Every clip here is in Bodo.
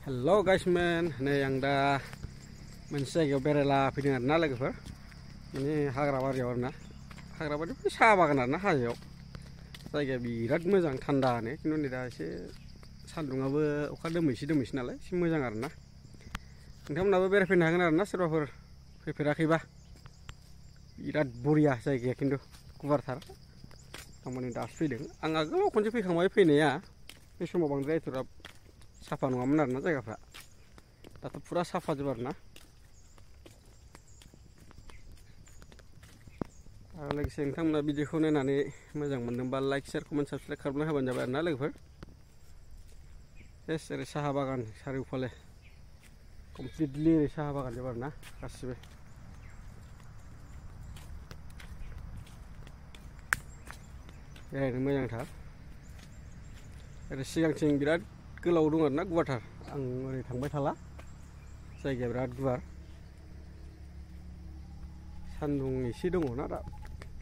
हेलो गाइस मैन नै आं दा मोनसे जायगायाव बेरायला फैदों आरोना लोगोफोर माने हाग्राबारियाव आरोना हाग्राबारि साहा बागान आरोना हाजोआव जायगाया बिराद मोजां थान्दानो खिन्थु नै दा एसे सान्दुंआबो अखा दोमैसि नालाय एसे मोजां आरोना नोंथांमोनाबो बेरायफैनो हागोन आरोना सोरबाफोर फैफेराखैबा बिराद बरिया जायगाया खिन्थु गुवारथार आंबो दासो फैदों आं आगोलाव खनसे फैखांबाय फैनाया बे समाव बांद्राय एथ'ग्राब साफा नङामोन आरोना जायगाफ्रा दाथ' फुरा साफा जोब आरोना आरो लोगोसे नोंथांमोना भिडिअखौ नायनानै मोजां मोनदोंबा लाइक शेयार कमेन्ट साबस्क्राइब खालामना होबानो जाबाय आरोना लोगोफोर एस ओरै साहा बागान चारिय'फाले कमप्लिटलि ओरै साहा बागान जोब आरोना गासिबो बेरायनो मोजांथार ओरै सिगांथिं बिराद गोलाव दं आरोना गुवारथार आं ओरै थांबाय थाला जायगाया बिराद गुवार सान्दुं एसे दङ ना दा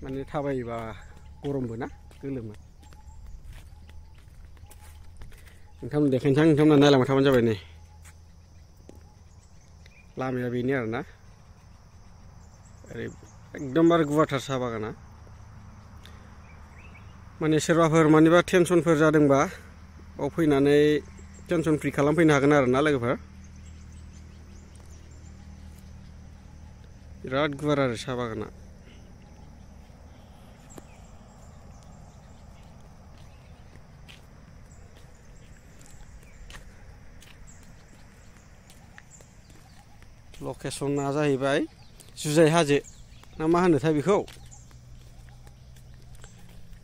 माने थाबायोबा गरमबो ना गोलोमो नोंथांमोन देखायनोसै आं नोंथांमोना नायलांबाय थाबानो जाबाय नै लामाया बेनो आरोना ओरै एकदमबारे गुवारथार साहा बागाना माने सोरबाफोर मानिबा टेनसनफोर जादोंबा बाव फैनानै टेनसन फ्रि खालामफैनो हागोन आरोना लोगोफोर बिराद गुवार आरो साहा बागाना लकेसना जाहैबाय जुजाय हाजो ना मा होनोथाय बेखौ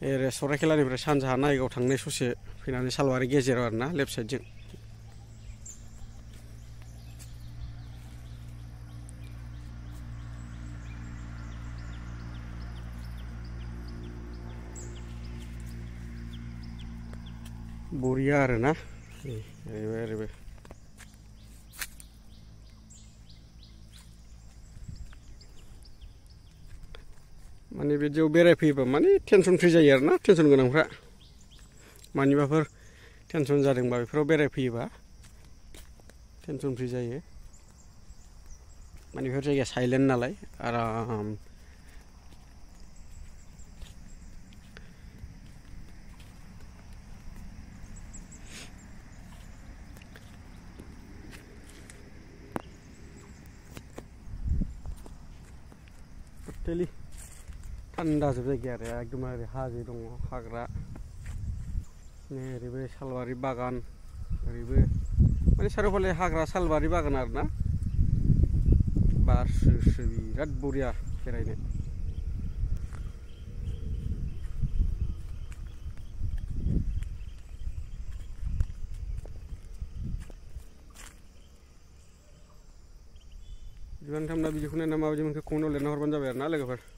ओरै सराइखेलानिफ्राय सानजाहा नायगाव थांनाय ससे फैनानै सालबारि गेजेराव आरोना लेफ्ट साइडजों बरिया आरोना ओरैबो माने बिदियाव बेरायफैयोबा माने टेनसन फ्रि जायो आरोना टेनसन गोनांफ्रा मानिबाफोर टेनसन जादोंबा बेफोराव बेरायफैयोबा टेनसन फ्रि जायो माने बेफोर जायगाया साइलेन्ट नालाय आराम टटेलि थान्दा जोब जायगाया आरो एकदमबारे हाजो दङ हाग्रा ओरैबो सालबारि बागान ओरैबो माने चारिय'फाले हाग्रा सालबारि बागान आरोना बार स्रो बिराद बरिया बेरायनो बिदिबा नोंथांमोना भिडिअखौ नायना माबायदि मोनखो कमेन्टआव लिरना हरबानो जाबाय आरोना लोगोफोर